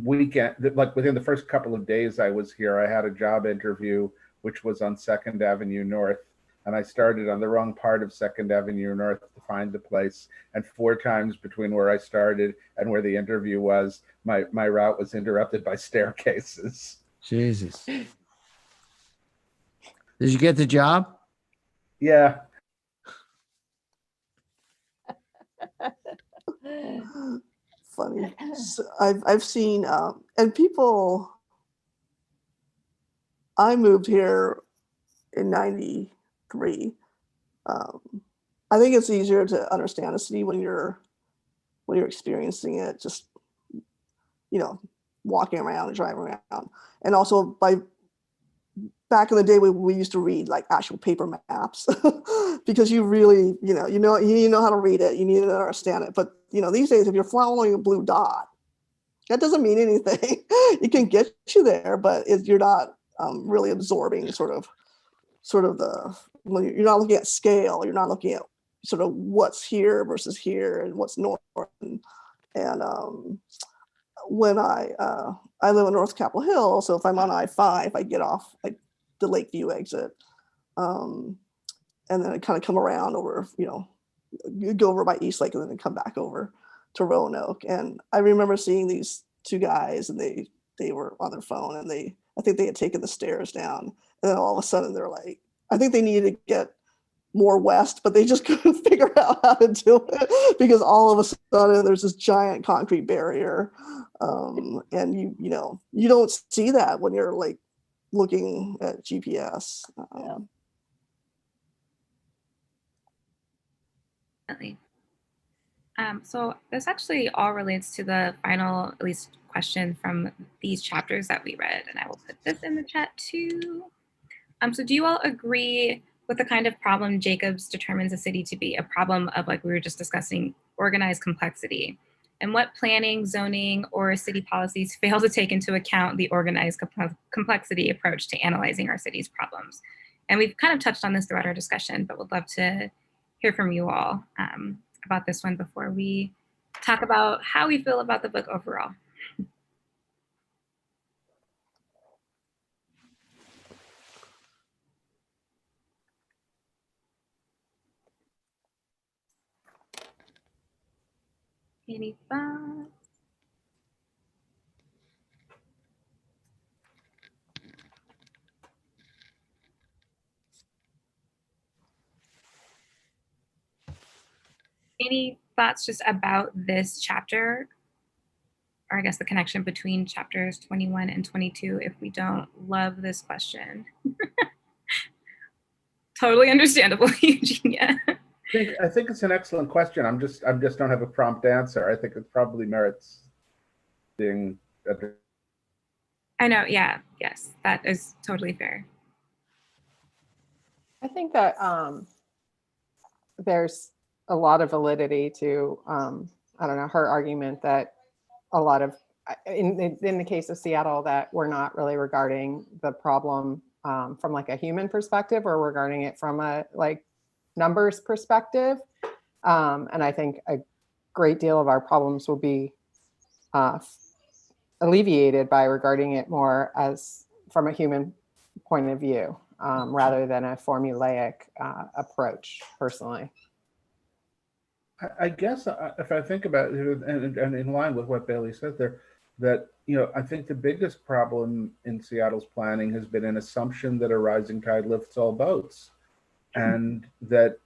weekend, like within the first couple of days I was here, I had a job interview, which was on 2nd Avenue North. And I started on the wrong part of 2nd Avenue North to find the place. And 4 times between where I started and where the interview was, my route was interrupted by staircases. Jesus. Did you get the job? Yeah. Funny. So I've seen and people. I moved here in '93. I think it's easier to understand a city when you're experiencing it, just walking around and driving around. And also back in the day, we used to read like actual paper maps because you really, you know how to read it, you need to understand it. But these days, if you're following a blue dot, that doesn't mean anything. It can get you there, but you're not really absorbing sort of when you're not looking at scale, you're not looking at sort of what's here versus here and what's north. And when I live in North Capitol Hill, so if I'm on I-5, I get off the Lakeview exit, and then I kind of come around over, you go over by Eastlake and then come back over to Roanoke. And I remember seeing these 2 guys, and they were on their phone, and I think they had taken the stairs down, and then all of a sudden they're like, I think they needed to get more west, but they just couldn't figure out how to do it because all of a sudden there's this giant concrete barrier, and you don't see that when you're like looking at GPS. Definitely. So this actually all relates to the final, at least, question from these chapters that we read, and I will put this in the chat too. So do you all agree with the kind of problem Jacobs determines a city to be, a problem of, like we were just discussing, organized complexity? And what planning, zoning, or city policies fail to take into account the organized complexity approach to analyzing our city's problems? And we've kind of touched on this throughout our discussion, but would love to hear from you all about this one before we talk about how we feel about the book overall. Any thoughts? Any thoughts just about this chapter, or I guess the connection between chapters 21 and 22 if we don't love this question? Totally understandable, Eugenia. I think it's an excellent question. I just don't have a prompt answer. I think it probably merits being. I know, yeah, yes, that is totally fair. I think that there's a lot of validity to, I don't know, her argument that a lot of, in the case of Seattle, that we're not really regarding the problem from like a human perspective, or regarding it from a like numbers perspective. And I think a great deal of our problems will be alleviated by regarding it more as from a human point of view, rather than a formulaic approach, personally. I guess if I think about it, and in line with what Bailey said there, that, you know, I think the biggest problem in Seattle's planning has been an assumption that a rising tide lifts all boats. And that,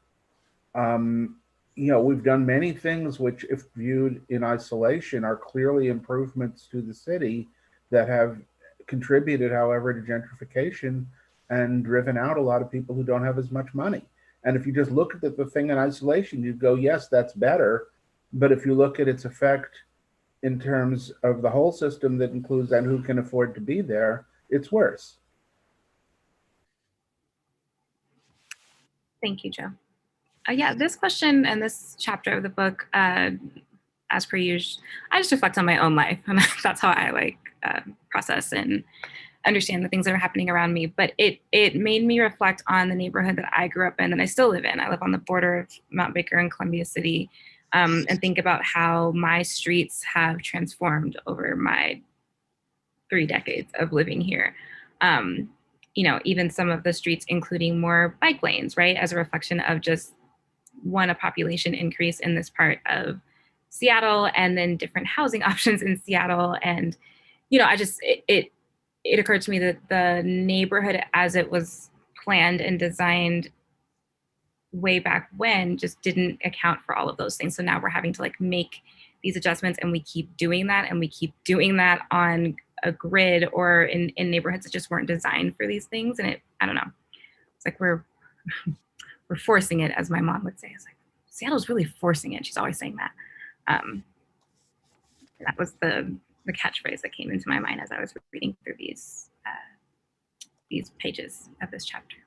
you know, we've done many things which, if viewed in isolation, are clearly improvements to the city that have contributed, however, to gentrification and driven out a lot of people who don't have as much money. And if you just look at the thing in isolation, you'd go, yes, that's better. But if you look at its effect in terms of the whole system that includes and who can afford to be there, it's worse. Thank you, Joe. Yeah, this question and this chapter of the book, as per usual, I just reflect on my own life, and that's how I like process and understand the things that are happening around me. But it made me reflect on the neighborhood that I grew up in and I still live in. I live on the border of Mount Baker and Columbia City, and think about how my streets have transformed over my 3 decades of living here. You know, even some of the streets including more bike lanes, right, as a reflection of just a population increase in this part of Seattle, and then different housing options in Seattle. And, you know, I just, it occurred to me that the neighborhood as it was planned and designed way back when just didn't account for all of those things. So now we're having to like make these adjustments, and we keep doing that, and we keep doing that on a grid or in neighborhoods that just weren't designed for these things. And I don't know, it's like we're forcing it, as my mom would say. It's like, Seattle's really forcing it. She's always saying that. That was the catchphrase that came into my mind as I was reading through these pages of this chapter.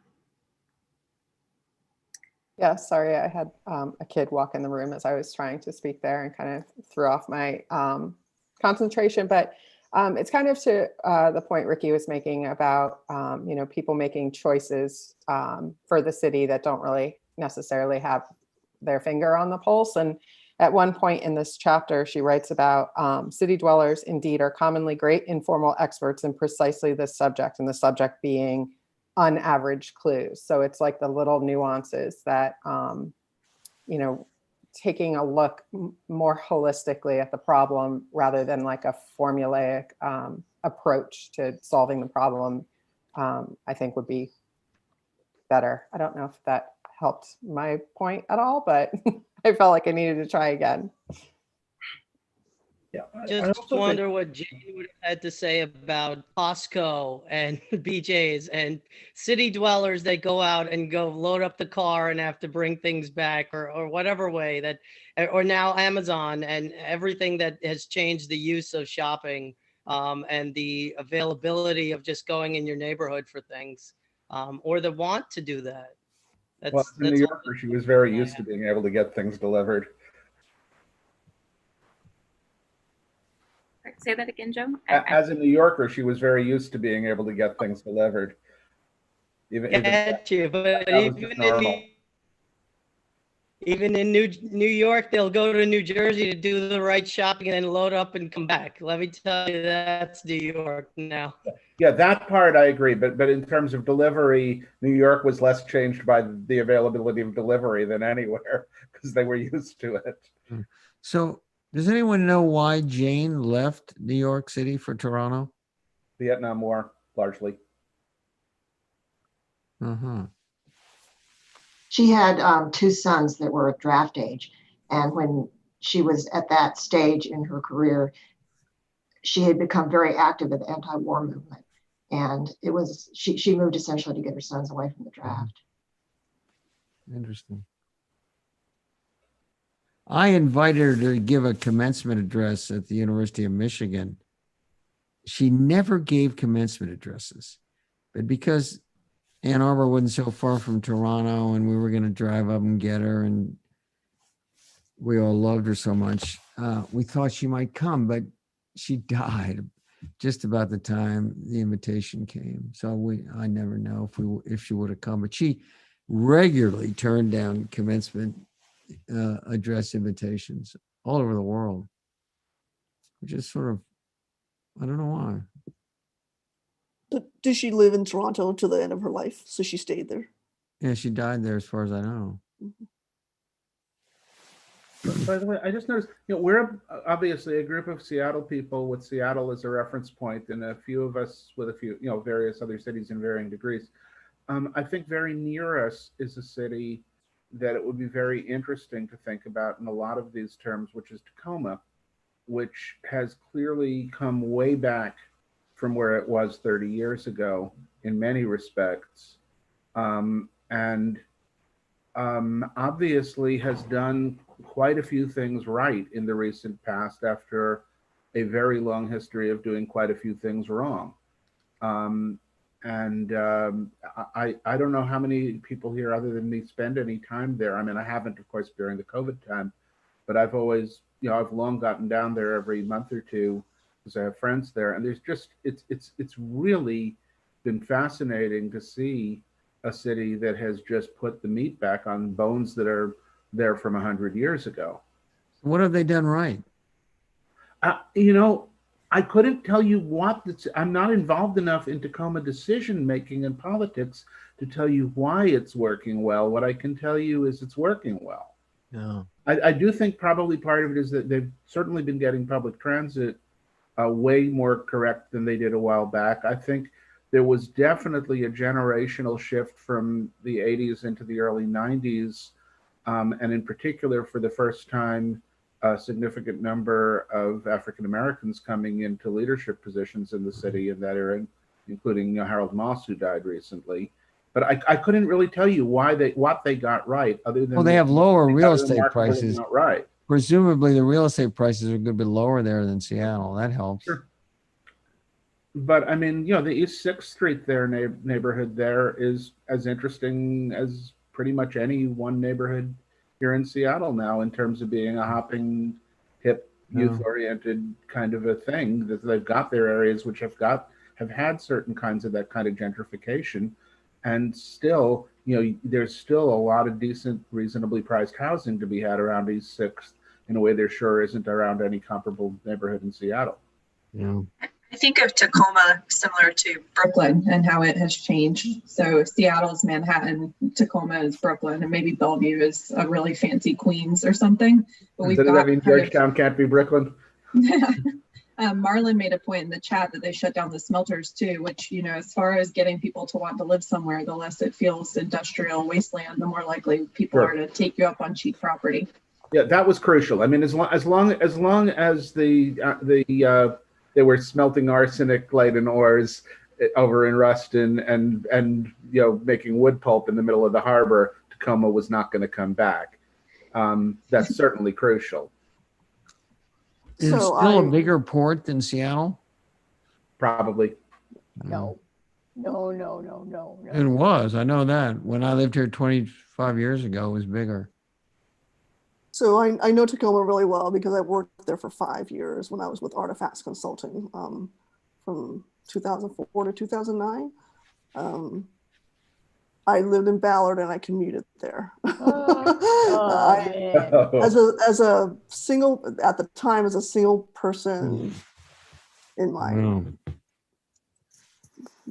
Yeah, sorry, I had a kid walk in the room as I was trying to speak there and kind of threw off my concentration. But it's kind of to the point Ricky was making about, you know, people making choices for the city that don't really necessarily have their finger on the pulse. And at one point in this chapter, she writes about city dwellers indeed are commonly great informal experts in precisely this subject, and the subject being unaveraged clues. So it's like the little nuances that, you know, taking a look more holistically at the problem rather than like a formulaic approach to solving the problem, I think would be better. I don't know if that helped my point at all, but I felt like I needed to try again. Yeah, I Just also wonder think, what Jane would have had to say about Costco and BJ's and city dwellers that go out and go load up the car and have to bring things back, or whatever way that, or now Amazon and everything that has changed the use of shopping, and the availability of just going in your neighborhood for things, or the want to do that. well, as a New That's all Yorker, she was very I used to being able to get things delivered. Say that again, Joe. As a New Yorker, she was very used to being able to get things delivered. Even get you, but that was just normal. Even in New York, they'll go to New Jersey to do the right shopping and then load up and come back. Let me tell you, that's New York now. Yeah, that part I agree. But in terms of delivery, New York was less changed by the availability of delivery than anywhere because they were used to it. So does anyone know why Jane left New York City for Toronto? Vietnam War, largely. Uh-huh. She had 2 sons that were at draft age. And when she was at that stage in her career, she had become very active in the anti-war movement. And it was, she moved essentially to get her sons away from the draft. Interesting. I invited her to give a commencement address at the University of Michigan. She never gave commencement addresses, but because Ann Arbor wasn't so far from Toronto and we were going to drive up and get her and we all loved her so much, we thought she might come, but she died just about the time the invitation came. So I never know if she would have come, but she regularly turned down commencement address invitations all over the world, which is sort of, I don't know why. Did she live in Toronto to the end of her life? So she stayed there. Yeah, she died there as far as I know. By the way, I just noticed, we're obviously a group of Seattle people with Seattle as a reference point, and a few of us with a few, various other cities in varying degrees. I think very near us is a city that it would be very interesting to think about in a lot of these terms, which is Tacoma, which has clearly come way back from where it was 30 years ago in many respects, and obviously has done quite a few things right in the recent past after a very long history of doing quite a few things wrong. I don't know how many people here other than me spend any time there. I mean, I haven't, of course, during the COVID time, but I've always, I've long gotten down there every month or two because I have friends there. And there's just, it's really been fascinating to see a city that has just put the meat back on bones that are there from 100 years ago. What have they done right? I couldn't tell you what. I'm not involved enough in Tacoma decision making and politics to tell you why it's working well. What I can tell you is it's working well. Yeah. I do think probably part of it is that they've certainly been getting public transit way more correct than they did a while back. I think there was definitely a generational shift from the 80s into the early 90s. And in particular, for the first time, a significant number of African Americans coming into leadership positions in the city in that era, including Harold Moss, who died recently. But I couldn't really tell you what they got right, other than they have lower real estate prices. Not right. Presumably, the real estate prices are a good bit lower there than Seattle. That helps. Sure. But I mean, the East 6th Street neighborhood there is as interesting as pretty much any one neighborhood here in Seattle now, in terms of being a hopping, hip, youth-oriented kind of a thing. That they've got their areas which have had certain kinds of that kind of gentrification, and still, there's still a lot of decent, reasonably priced housing to be had around East 6th in a way there sure isn't around any comparable neighborhood in Seattle. Yeah. I think of Tacoma similar to Brooklyn and how it has changed. So Seattle's Manhattan, Tacoma is Brooklyn, and maybe Bellevue is a really fancy Queens or something. But Does that mean Georgetown can't be Brooklyn? Marlon made a point in the chat that they shut down the smelters too, which, as far as getting people to want to live somewhere, the less it feels industrial wasteland, the more likely people are to take you up on cheap property. Yeah, that was crucial. I mean, as long as they were smelting arsenic laden ores over in Ruston and making wood pulp in the middle of the harbor, Tacoma was not going to come back. That's certainly crucial. Is it still a bigger port than Seattle? Probably. No. It was. I know that. When I lived here 25 years ago, it was bigger. So I know Tacoma really well because I worked there for 5 years when I was with Artifacts Consulting from 2004 to 2009. I lived in Ballard and I commuted there. As a single, at the time, as a single person in my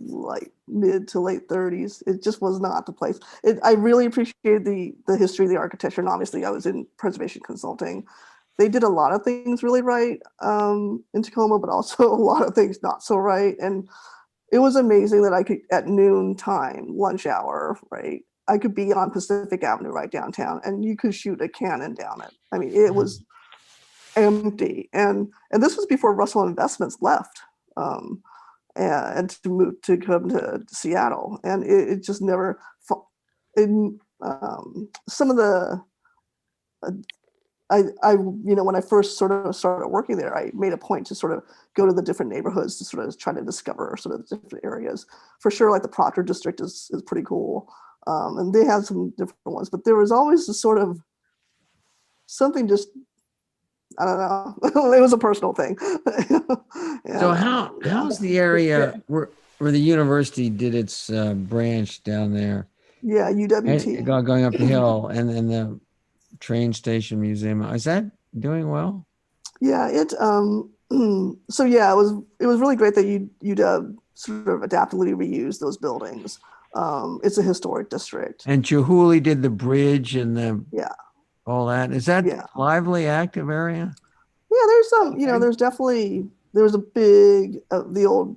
like mid to late 30s, it just was not the place. I really appreciated the history of the architecture, and obviously I was in preservation consulting. They did a lot of things really right in Tacoma, but also a lot of things not so right. And it was amazing that I could, at noon time, lunch hour, right, I could be on Pacific Avenue right downtown, and you could shoot a cannon down it. I mean, it was empty, and this was before Russell Investments left. And to come to Seattle, and it just never. Some of the, when I first sort of started working there, I made a point to sort of go to the different neighborhoods to sort of try to discover sort of different areas. For sure, like the Proctor district is pretty cool, and they have some different ones. But there was always this sort of something just. I don't know. It was a personal thing. So how's the area where the university did its branch down there? Yeah, UWT. Going up the hill, and then the train station museum. Is that doing well? Yeah, so yeah, it was really great that UW sort of adaptively reused those buildings. It's a historic district. And Chihuly did the bridge and all that. Is that lively, active area? Yeah, there's some, there's definitely, there was a big, the old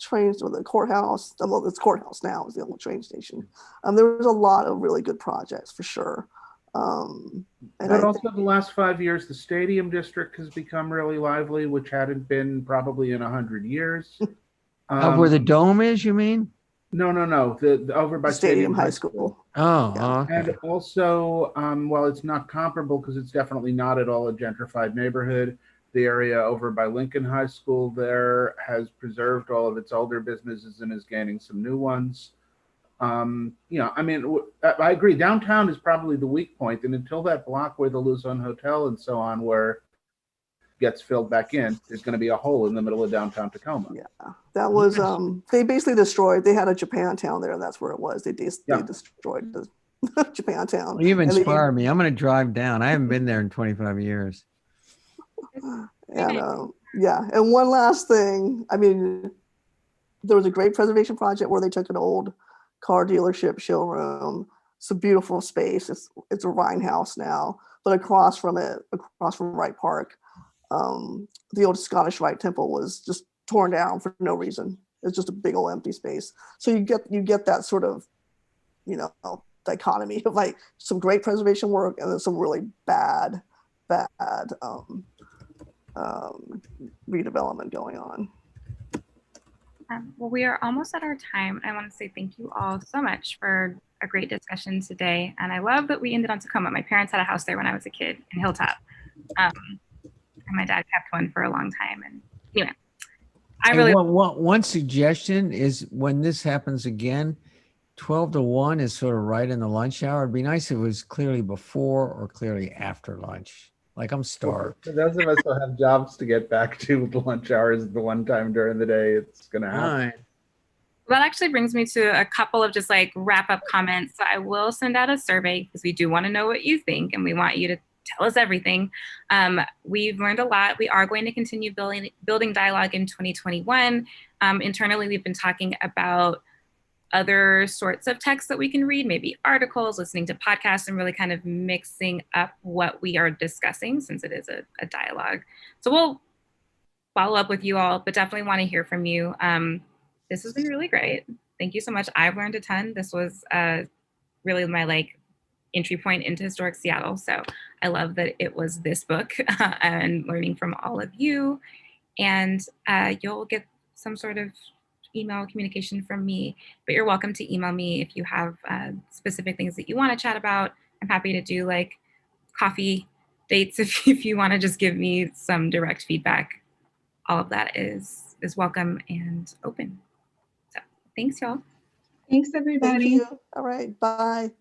trains with the courthouse. Well, it's courthouse now, is the old train station. There was a lot of really good projects for sure. But also the last 5 years, the stadium district has become really lively, which hadn't been probably in 100 years. Where the dome is, you mean? No. The over by Stadium High School. Oh, okay. And also, while it's not comparable because it's definitely not at all a gentrified neighborhood, the area over by Lincoln High School there has preserved all of its older businesses and is gaining some new ones. I mean, I agree. Downtown is probably the weak point, and until that block where the Luzon Hotel and so on gets filled back in, there's going to be a hole in the middle of downtown Tacoma. Yeah, that was they basically destroyed. They had a Japantown there, and that's where it was. They destroyed the Japantown. Well, you've inspired me. I'm going to drive down. I haven't been there in 25 years. And and one last thing. I mean, there was a great preservation project where they took an old car dealership showroom. It's a beautiful space. It's a wine house now, but across from Wright Park, the old Scottish Rite Temple was just torn down for no reason. It's just a big old empty space. So you get that sort of, dichotomy of like some great preservation work and then some really bad redevelopment going on. Well, we are almost at our time. I want to say thank you all so much for a great discussion today. And I love that we ended on Tacoma. My parents had a house there when I was a kid in Hilltop. And my dad kept one for a long time. And anyway, one suggestion is when this happens again, 12 to 1 is sort of right in the lunch hour. It'd be nice if it was clearly before or clearly after lunch. Like I'm starved. For those of us who have jobs to get back to, the lunch hour is the one time during the day it's going to happen. Right. That actually brings me to a couple of just like wrap up comments. So I will send out a survey because we do want to know what you think and we want you to tell us everything. We've learned a lot. We are going to continue building dialogue in 2021. Internally, we've been talking about other sorts of texts that we can read, maybe articles, listening to podcasts, and really kind of mixing up what we are discussing since it is a dialogue. So we'll follow up with you all, but definitely want to hear from you. This has been really great. Thank you so much. I've learned a ton. This was really my entry point into historic Seattle. So I love that it was this book and learning from all of you. And you'll get some sort of email communication from me, but you're welcome to email me if you have specific things that you want to chat about. I'm happy to do like coffee dates if you want to just give me some direct feedback. All of that is welcome and open. So thanks, y'all. Thanks, everybody. Thank you. All right, bye.